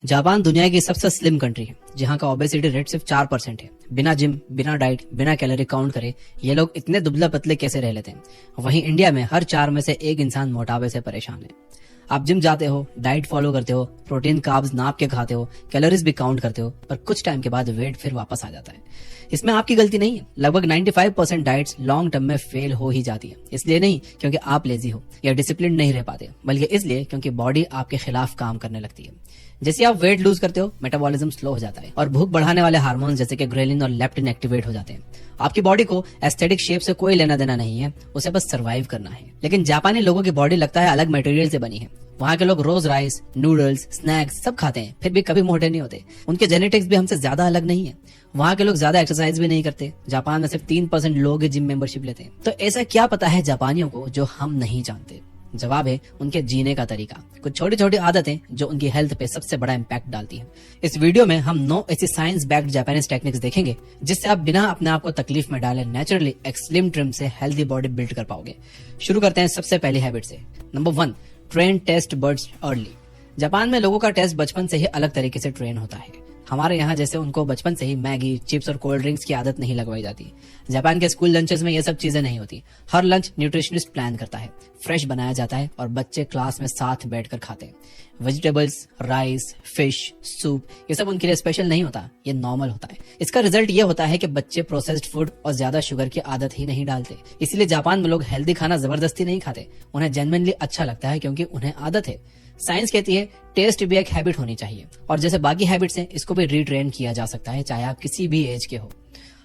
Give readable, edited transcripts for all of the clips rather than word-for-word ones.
Japan दुनिया की सबसे स्लिम कंट्री है, जहाँ का ओबेसिटी रेट सिर्फ 4% है। बिना जिम, बिना डाइट, बिना कैलोरी काउंट करे ये लोग इतने दुबला पतले कैसे रह लेते हैं। वहीं इंडिया में हर 4 में से एक इंसान मोटापे से परेशान है। आप जिम जाते हो, डाइट फॉलो करते हो, प्रोटीन कार्ब्स नाप के खाते हो, कैलोरीज भी काउंट करते हो, पर कुछ टाइम के बाद वेट फिर वापस आ जाता है। इसमें आपकी गलती नहीं है। लगभग 95% डाइट्स लॉन्ग टर्म में फेल हो ही जाती है। इसलिए नहीं क्योंकि आप लेजी हो या डिसिप्लिन नहीं रह पाते, बल्कि इसलिए क्योंकि बॉडी आपके खिलाफ काम करने लगती है। जैसे आप वेट लूज करते हो, मेटाबॉलिज्म स्लो हो जाता है और भूख बढ़ाने वाले हार्मोन जैसे कि ग्रेलिन और लेप्टिन एक्टिवेट हो जाते हैं। आपकी बॉडी को एस्थेटिक शेप से कोई लेना देना नहीं है, उसे बस सर्वाइव करना है। लेकिन जापानी लोगों की बॉडी लगता है अलग मटेरियल से बनी है। वहाँ के लोग रोज राइस, नूडल्स, स्नैक्स सब खाते हैं, फिर भी कभी मोटे नहीं होते। उनके जेनेटिक्स भी हमसे ज्यादा अलग नहीं है। वहाँ के लोग ज्यादा एक्सरसाइज भी नहीं करते। जापान में सिर्फ 3% लोग जिम मेंबरशिप लेते हैं। तो ऐसा क्या पता है जापानियों को जो हम नहीं जानते? जवाब है उनके जीने का तरीका। कुछ छोटी छोटी आदतें जो उनकी हेल्थ पे सबसे बड़ा इम्पैक्ट डालती हैं। इस वीडियो में हम 9 ऐसी साइंस बैक्ड जापानीज टेक्निक्स देखेंगे जिससे आप बिना अपने आप को तकलीफ में डाले नेचुरली एक स्लिम ट्रिम से हेल्दी बॉडी बिल्ड कर पाओगे। शुरू करते हैं सबसे पहली हैबिट से। Number 1, train taste buds early. Japan में लोगों का टेस्ट बचपन से ही अलग तरीके से ट्रेन होता है। हमारे यहाँ जैसे उनको बचपन से ही मैगी, चिप्स और कोल्ड ड्रिंक्स की आदत नहीं लगवाई जाती। जापान के स्कूल लंचेस में ये सब चीजें नहीं होती। हर लंच न्यूट्रिशनिस्ट प्लान करता है, फ्रेश बनाया जाता है और बच्चे क्लास में साथ बैठकर खाते हैं। वेजिटेबल्स, राइस, फिश, सूप ये सब उनके लिए स्पेशल नहीं होता, ये नॉर्मल होता है। इसका रिजल्ट ये होता है कि बच्चे प्रोसेस्ड फूड और ज्यादा शुगर की आदत ही नहीं डालते। इसीलिए जापान में लोग हेल्दी खाना जबरदस्ती नहीं खाते, उन्हें जेन्युइनली अच्छा लगता है क्योंकि उन्हें आदत है। साइंस कहती है टेस्ट भी एक हैबिट होनी चाहिए और जैसे बाकी हैबिट्स हैं इसको भी रीट्रेन किया जा सकता है, चाहे आप किसी भी एज के हो।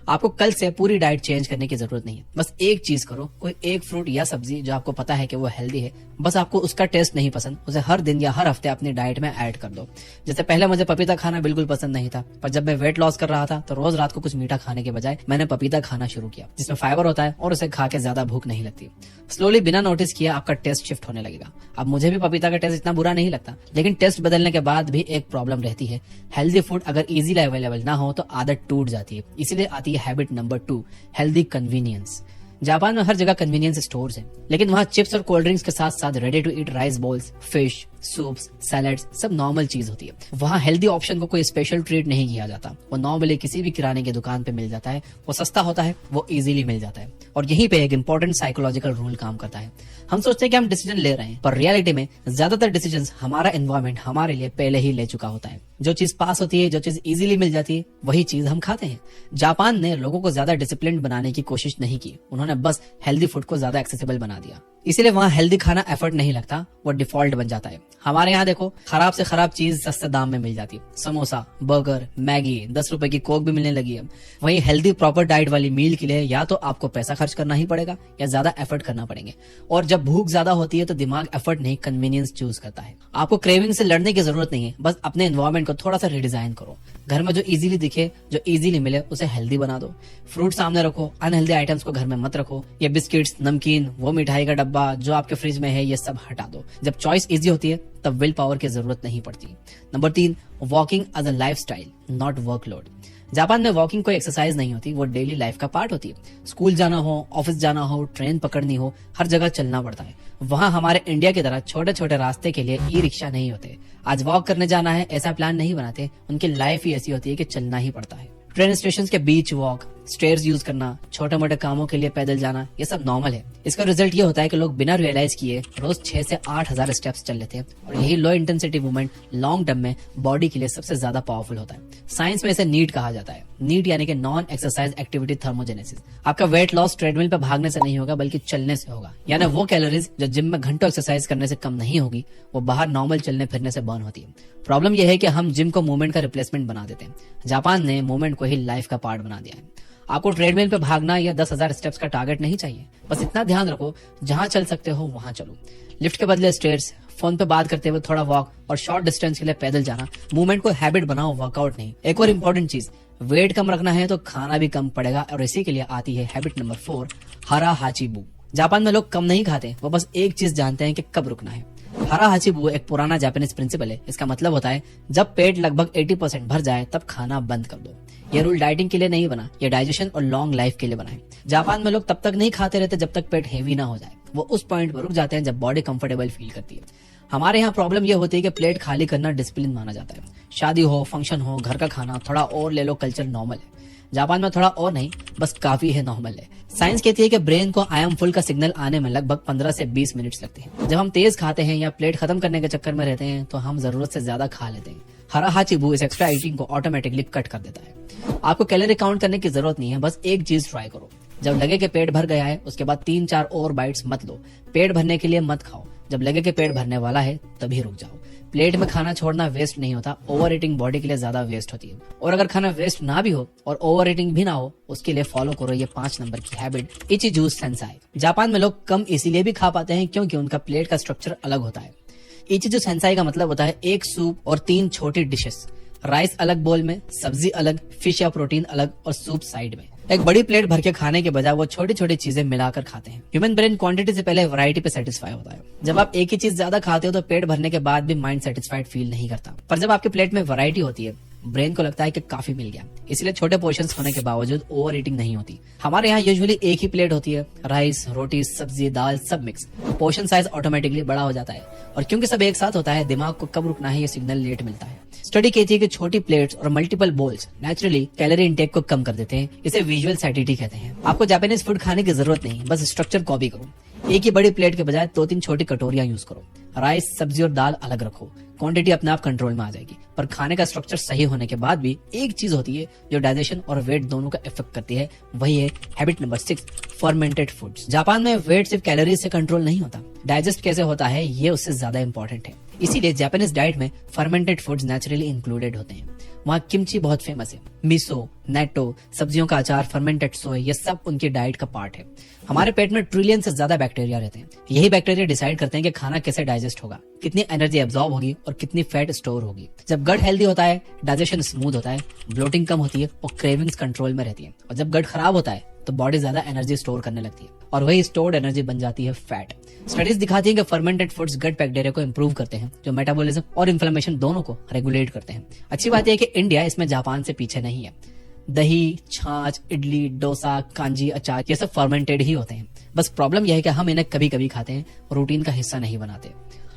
आपको कल से पूरी डाइट चेंज करने की जरूरत नहीं है। बस एक चीज करो, कोई एक फ्रूट या सब्जी जो आपको पता है कि वो हेल्दी है, बस आपको उसका टेस्ट नहीं पसंद, उसे हर दिन या हर हफ्ते अपनी डाइट में ऐड कर दो। जैसे पहले मुझे पपीता खाना बिल्कुल पसंद नहीं था, पर जब मैं वेट लॉस कर रहा था तो रोज रात को कुछ मीठा खाने के बजाय मैंने पपीता खाना शुरू किया, जिसमें फाइबर होता है और उसे खा के ज्यादा भूख नहीं लगती। स्लोली बिना नोटिस किए आपका टेस्ट शिफ्ट होने लगेगा। अब मुझे भी पपीता का टेस्ट इतना बुरा नहीं लगता, लेकिन टेस्ट बदलने के बाद भी एक प्रॉब्लम रहती है। हेल्दी फूड अगर इजीली अवेलेबल ना हो तो आदत टूट जाती है। इसीलिए आती है habit number 2, healthy convenience. Japan में हर जगह कन्वीनियंस स्टोर्स हैं, लेकिन वहाँ चिप्स और कोल्ड ड्रिंक्स के साथ साथ ready to eat rice balls, fish, soups, salads सब नॉर्मल चीज होती है। वहाँ हेल्दी ऑप्शन को कोई स्पेशल ट्रीट नहीं किया जाता। वो नॉर्मली किसी भी किराने की दुकान पे मिल जाता है, वो सस्ता होता है, वो इजीली मिल जाता है। और यहीं पे एक इंपॉर्टेंट साइकोलॉजिकल रूल काम करता है। हम सोचते हैं कि हम डिसीजन ले रहे हैं, पर रियलिटी में ज्यादातर डिसीजन हमारा एनवायरमेंट हमारे लिए पहले ही ले चुका होता है। जो चीज पास होती है, जो चीज इजीली मिल जाती है, वही चीज हम खाते हैं। जापान ने लोगों को ज्यादा डिसिप्लिन बनाने की कोशिश नहीं की, उन्होंने बस हेल्दी फूड को ज्यादा एक्सेसिबल बना दिया। इसीलिए वहाँ हेल्दी खाना एफर्ट नहीं लगता, वो डिफॉल्ट बन जाता है। हमारे यहाँ देखो, खराब से खराब चीज सस्ते दाम में मिल जाती है। समोसा, बर्गर, मैगी, 10 रुपए की कोक भी मिलने लगी है। वहीं हेल्दी प्रॉपर डाइट वाली मील के लिए या तो आपको पैसा खर्च करना ही पड़ेगा या ज्यादा एफर्ट करना पड़ेंगे। और जब भूख ज्यादा होती है तो दिमाग एफर्ट नहीं, कन्वीनियंस चूज करता है। आपको क्रेविंग से लड़ने की जरूरत नहीं है, बस अपने एनवायरमेंट को थोड़ा सा रिडिजाइन करो। घर में जो इजीली दिखे, जो इजीली मिले, उसे हेल्दी बना दो। फ्रूट सामने रखो, अनहेल्दी आइटम्स को घर में मत रखो। ये बिस्किट्स, नमकीन, वो मिठाई का डब्बा जो आपके फ्रिज में है, ये सब हटा दो। जब चॉइस इजी होती है तब विल पावर की जरूरत नहीं पड़ती। Number 3, walking as a lifestyle, not workload. Japan में वॉकिंग कोई एक्सरसाइज नहीं होती, वो डेली लाइफ का पार्ट होती है। स्कूल जाना हो, ऑफिस जाना हो, ट्रेन पकड़नी हो, हर जगह चलना पड़ता है। वहाँ हमारे इंडिया की तरह छोटे छोटे रास्ते के लिए ई रिक्शा नहीं होते। आज वॉक करने जाना है ऐसा प्लान नहीं बनाते, उनकी लाइफ ही ऐसी होती है कि चलना ही पड़ता है। ट्रेन स्टेशन के बीच वॉक, स्टेयर्स यूज करना, छोटे मोटे कामों के लिए पैदल जाना, ये सब नॉर्मल है। इसका रिजल्ट ये होता है कि लोग बिना रियलाइज किए रोज 6 से 8 हजार स्टेप्स चल लेते हैं और यही low intensity movement long term में बॉडी के लिए सबसे ज्यादा पावरफुल होता है। साइंस में इसे नीट कहा जाता है। नीट यानी कि नॉन एक्सरसाइज एक्टिविटी थर्मोजेनेसिस। आपका वेट लॉस ट्रेडमिल पे भागने से नहीं होगा, बल्कि चलने से होगा। यानी वो कैलोरीज जो जिम में घंटों एक्सरसाइज करने से कम नहीं होगी, वो बाहर नॉर्मल चलने फिरने से बर्न होती है। प्रॉब्लम यह है कि हम जिम को मूवमेंट का रिप्लेसमेंट बना देते हैं। जापान ने मूवमेंट को ही लाइफ का पार्ट बना दिया है। आपको ट्रेडमिल पे भागना या 10,000 स्टेप्स का टारगेट नहीं चाहिए। बस इतना ध्यान रखो, जहां चल सकते हो वहां चलो। लिफ्ट के बदले स्टेयर्स, फोन पे बात करते हुए थोड़ा वॉक और शॉर्ट डिस्टेंस के लिए पैदल जाना। मूवमेंट को हैबिट बनाओ, वर्कआउट नहीं। एक और इम्पोर्टेंट चीज, वेट कम रखना है तो खाना भी कम पड़ेगा और इसी के लिए आती है हैबिट नंबर 4, हरा हाचीबू। जापान में लोग कम नहीं खाते, वो बस एक चीज जानते हैं कि कब रुकना है। हरा हाचीबू एक पुराना जापानीज प्रिंसिपल है। इसका मतलब होता है जब पेट लगभग 80% भर जाए तब खाना बंद कर दो। ये रूल डाइटिंग के लिए नहीं बना, ये डाइजेशन और लॉन्ग लाइफ के लिए बना है। जापान में लोग तब तक नहीं खाते रहते जब तक पेट हेवी ना हो जाए। वो उस पॉइंट पर रुक जाते हैं जब बॉडी कंफर्टेबल फील करती है। हमारे यहाँ प्रॉब्लम ये होती है कि प्लेट खाली करना डिसिप्लिन माना जाता है। शादी हो, फंक्शन हो, घर का खाना, थोड़ा और ले लो कल्चर नॉर्मल है। जापान में थोड़ा और नहीं, बस काफी है नॉर्मल है। साइंस कहती है कि ब्रेन को आई एम फुल का सिग्नल आने में लगभग 15 से 20 मिनट्स लगते हैं। जब हम तेज खाते हैं या प्लेट खत्म करने के चक्कर में रहते हैं तो हम जरूरत से ज्यादा खा लेते हैं। हरा हाचीबू इस एक्स्ट्रा ईटिंग को ऑटोमेटिकली कट कर देता है। आपको कैलोरी काउंट करने की जरूरत नहीं है, बस एक चीज ट्राई करो। जब लगे कि पेट भर गया है उसके बाद 3-4 और बाइट्स मत लो। पेट भरने के लिए मत खाओ, जब लगे कि पेट भरने वाला है तभी रुक जाओ। प्लेट में खाना छोड़ना वेस्ट नहीं होता, ओवर ईटिंग बॉडी के लिए ज्यादा वेस्ट होती है। और अगर खाना वेस्ट ना भी हो और ओवर ईटिंग भी ना हो, उसके लिए फॉलो करो ये 5 नंबर की हैबिट, इचिजू सेंसाई। जापान में लोग कम इसीलिए भी खा पाते हैं क्योंकि उनका प्लेट का स्ट्रक्चर अलग होता है। इचिजू सेंसाई का मतलब होता है एक सूप और 3 छोटी डिशेस, राइस अलग बोल में, सब्जी अलग, फिश या प्रोटीन अलग और सूप साइड में। एक बड़ी प्लेट भर के खाने के बजाय वो छोटी छोटी चीजें मिलाकर खाते हैं। ह्यूमन ब्रेन क्वांटिटी से पहले वैरायटी पे सेटिस्फाई होता है। जब आप एक ही चीज ज्यादा खाते हो तो पेट भरने के बाद भी माइंड सेटिस्फाइड फील नहीं करता, पर जब आपके प्लेट में वैरायटी होती है ब्रेन को लगता है कि काफी मिल गया। इसलिए छोटे पोर्शंस होने के बावजूद ओवर ईटिंग नहीं होती। हमारे यहाँ यूजुअली एक ही प्लेट होती है, राइस, रोटी, सब्जी, दाल सब मिक्स। पोर्शन साइज ऑटोमेटिकली बड़ा हो जाता है और क्योंकि सब एक साथ होता है दिमाग को कब रुकना है ये सिग्नल लेट मिलता है। स्टडी कहती है कि छोटी प्लेट्स और multiple bowls naturally calorie intake को कम कर देते हैं। इसे विजुअल सैटिटी कहते हैं। आपको जापानीज फूड खाने की जरूरत नहीं, बस स्ट्रक्चर कॉपी करो। एक ही बड़ी प्लेट के बजाय 2-3 छोटी कटोरियां यूज करो। राइस, सब्जी और दाल अलग रखो। क्वांटिटी अपने आप कंट्रोल में आ जाएगी। पर खाने का स्ट्रक्चर सही होने के बाद भी एक चीज होती है जो डाइजेशन और वेट दोनों का इफेक्ट करती है, वही है habit number 6, fermented foods. Japan में वेट सिर्फ कैलोरी से कंट्रोल नहीं होता, डाइजेस्ट कैसे होता है ये उससे ज्यादा इंपॉर्टेंट है। इसीलिए जापानीज डाइट में फर्मेंटेड फूड्स नेचुरली इंक्लूडेड होते हैं। वहाँ किमची बहुत फेमस है। मिसो, नेटो, सब्जियों का अचार, फर्मेंटेड सोय, ये सब उनकी डाइट का पार्ट है। हमारे पेट में ट्रिलियन से ज्यादा बैक्टीरिया रहते हैं। यही बैक्टीरिया डिसाइड करते हैं कि खाना कैसे डाइजेस्ट होगा, कितनी एनर्जी एब्जॉर्ब होगी और कितनी फैट स्टोर होगी। जब गट हेल्दी होता है डाइजेशन स्मूथ होता है, ब्लोटिंग कम होती है और क्रेविंग्स कंट्रोल में रहती है। और जब गट खराब होता है तो बॉडी ज्यादा एनर्जी स्टोर करने लगती है और वही स्टोर्ड एनर्जी बन जाती है फैट। स्टडीज दिखाती हैं कि फर्मेंटेड फूड्स गट बैक्टीरिया को इंप्रूव करते हैं, जो मेटाबॉलिज्म और इन्फ्लेमेशन दोनों को रेगुलेट करते हैं। अच्छी बात यह है कि इंडिया इसमें जापान से पीछे नहीं है। दही, छाछ, इडली, डोसा, कांजी, अचार ये सब फर्मेंटेड ही होते हैं। बस प्रॉब्लम यह है कि हम इन्हें कभी कभी खाते हैं, रूटीन का हिस्सा नहीं बनाते।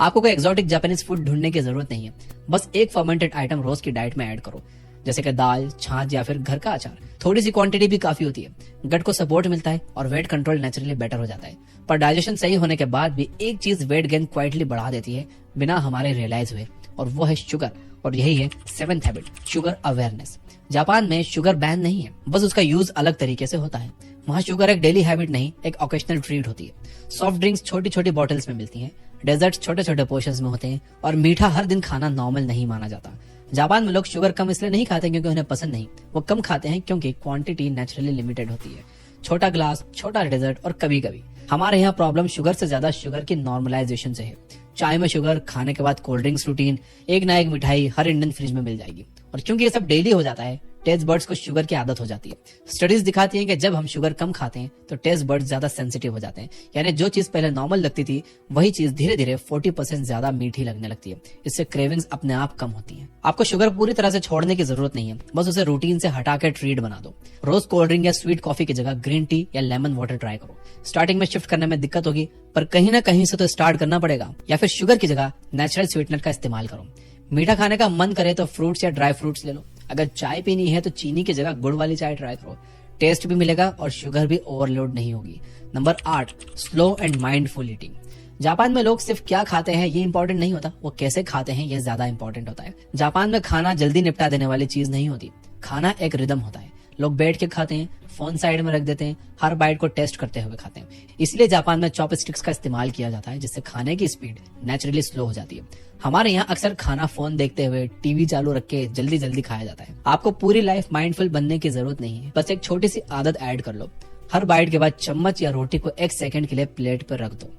आपको कोई एक्सोटिक जापानीज फूड ढूंढने की जरूरत नहीं है, बस एक फर्मेंटेड आइटम रोज की डाइट में ऐड करो, जैसे कि दाल, छाछ या फिर घर का अचार। थोड़ी सी क्वांटिटी भी काफी होती है। गट को सपोर्ट मिलता है और वेट कंट्रोल नेचुरली बेटर हो जाता है। पर डाइजेशन सही होने के बाद भी एक चीज वेट गेन क्वाइटली बढ़ा देती है बिना हमारे रियलाइज हुए, और वो है शुगर। और यही है 7th habit, sugar awareness. Japan में शुगर बैन नहीं है, बस उसका यूज अलग तरीके से होता है। वहाँ शुगर एक डेली हैबिट नहीं, एक ओकेशनल ट्रीट होती है। सॉफ्ट ड्रिंक्स छोटी छोटी बॉटल्स में मिलती हैं, डेजर्ट्स छोटे छोटे पोर्शंस में होते हैं और मीठा हर दिन खाना नॉर्मल नहीं माना जाता। जापान में लोग शुगर कम इसलिए नहीं खाते क्योंकि उन्हें पसंद नहीं, वो कम खाते हैं क्योंकि क्वांटिटी नेचुरली लिमिटेड होती है। छोटा ग्लास, छोटा डेजर्ट और कभी कभी। हमारे यहाँ प्रॉब्लम शुगर से ज्यादा शुगर की नॉर्मलाइजेशन से है। चाय में शुगर, खाने के बाद कोल्ड ड्रिंक्स रूटीन, एक ना एक मिठाई हर इंडियन फ्रिज में मिल जाएगी। और क्योंकि ये सब डेली हो जाता है, टेस्ट बर्ड्स को शुगर की आदत हो जाती है। स्टडीज दिखाती हैं कि जब हम शुगर कम खाते हैं तो टेस्ट बर्ड्स ज्यादा सेंसिटिव हो जाते हैं, यानी जो चीज पहले नॉर्मल लगती थी वही चीज धीरे धीरे 40% ज्यादा मीठी लगने लगती है। इससे क्रेविंग्स अपने आप कम होती हैं। आपको शुगर पूरी तरह से छोड़ने की जरूरत नहीं है, बस उसे रूटीन से हटा के ट्रीट बना दो। रोज कोल्ड ड्रिंक या स्वीट कॉफी की जगह ग्रीन टी या लेमन वाटर ट्राई करो। स्टार्टिंग में शिफ्ट करने में दिक्कत होगी, पर कहीं ना कहीं से तो स्टार्ट करना पड़ेगा। या फिर शुगर की जगह नेचुरल स्वीटनर का इस्तेमाल करो। मीठा खाने का मन करे तो फ्रूट्स या ड्राई फ्रूट्स ले लो। अगर चाय पीनी है तो चीनी की जगह गुड़ वाली चाय ट्राई करो। टेस्ट भी मिलेगा और शुगर भी ओवरलोड नहीं होगी। Number 8, slow and mindful eating. Japan में लोग सिर्फ क्या खाते हैं ये इंपॉर्टेंट नहीं होता, वो कैसे खाते हैं ये ज्यादा इंपॉर्टेंट होता है। जापान में खाना जल्दी निपटा देने वाली चीज नहीं होती, खाना एक रिदम होता है। लोग बैठ के खाते हैं, फोन साइड में रख देते हैं, हर बाइट को टेस्ट करते हुए खाते हैं। इसलिए जापान में चॉपस्टिक्स का इस्तेमाल किया जाता है, जिससे खाने की स्पीड नेचुरली स्लो हो जाती है। हमारे यहाँ अक्सर खाना फोन देखते हुए, टीवी चालू रख के जल्दी जल्दी खाया जाता है। आपको पूरी लाइफ माइंडफुल बनने की जरूरत नहीं है, बस एक छोटी सी आदत ऐड कर लो। हर बाइट के बाद चम्मच या रोटी को 1 सेकंड के लिए प्लेट पर रख दो।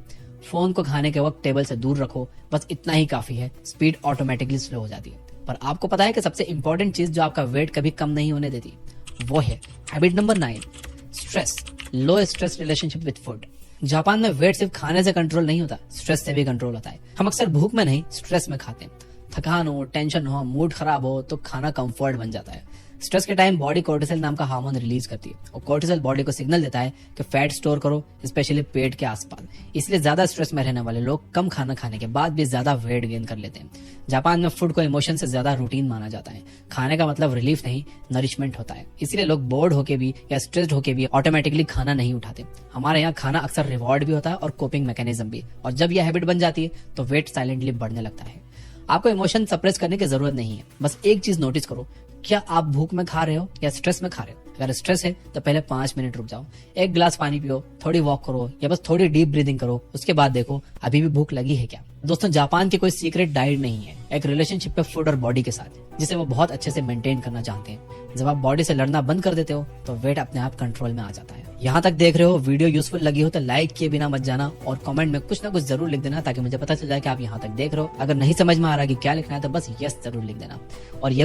फोन को खाने के वक्त टेबल से दूर रखो, बस इतना ही काफी है। स्पीड ऑटोमेटिकली स्लो हो जाती है। पर आपको पता है कि सबसे इंपॉर्टेंट चीज जो आपका वेट कभी कम नहीं होने देती, वो है habit number 9, stress. Low stress relationship with food. Japan में वेट सिर्फ खाने से कंट्रोल नहीं होता, स्ट्रेस से भी कंट्रोल होता है। हम अक्सर भूख में नहीं, स्ट्रेस में खाते हैं। थकान हो, टेंशन हो, मूड खराब हो तो खाना कंफर्ट बन जाता है। स्ट्रेस के टाइम बॉडी कोर्टिसोल नाम का हार्मोन रिलीज करती है और कोर्टिसोल बॉडी को सिग्नल देता है कि फैट स्टोर करो, स्पेशली पेट के आसपास। इसलिए ज्यादा स्ट्रेस में रहने वाले लोग कम खाना खाने के बाद भी ज्यादा वेट गेन कर लेते हैं। जापान में फूड को इमोशन से ज्यादा रूटीन माना जाता है। खाने का मतलब रिलीफ नहीं, नरिशमेंट होता है। इसलिए लोग बोर्ड होके भी या स्ट्रेस्ड होके भी ऑटोमेटिकली खाना नहीं उठाते। हमारे यहाँ खाना अक्सर रिवॉर्ड भी होता है और कोपिंग मैकेनिज्म भी, और जब यह हैबिट बन जाती है तो वेट साइलेंटली बढ़ने लगता है। आपको इमोशन सप्रेस करने की जरूरत नहीं है। बस एक चीज नोटिस करो, क्या आप भूख में खा रहे हो या स्ट्रेस में खा रहे हो? अगर स्ट्रेस है तो पहले 5 मिनट रुक जाओ, एक गिलास पानी पियो, थोड़ी वॉक करो या बस थोड़ी डीप ब्रीदिंग करो। उसके बाद देखो अभी भी भूख लगी है क्या। दोस्तों, जापान की कोई सीक्रेट डाइट नहीं है, एक रिलेशनशिप है फूड और बॉडी के साथ, जिसे वो बहुत अच्छे से मेंटेन करना चाहते हैं। जब आप बॉडी से लड़ना बंद कर देते हो तो वेट अपने आप कंट्रोल में आ जाता है। यहाँ तक देख रहे हो, वीडियो यूजफुल लगी हो तो लाइक किए बिना मत जाना और कमेंट में कुछ ना कुछ जरूर लिख देना, ताकि मुझे पता चल जाए कि आप यहाँ तक देख रहे हो। अगर नहीं समझ में आ रहा कि क्या लिखना है तो बस यस जरूर लिख देना। और ये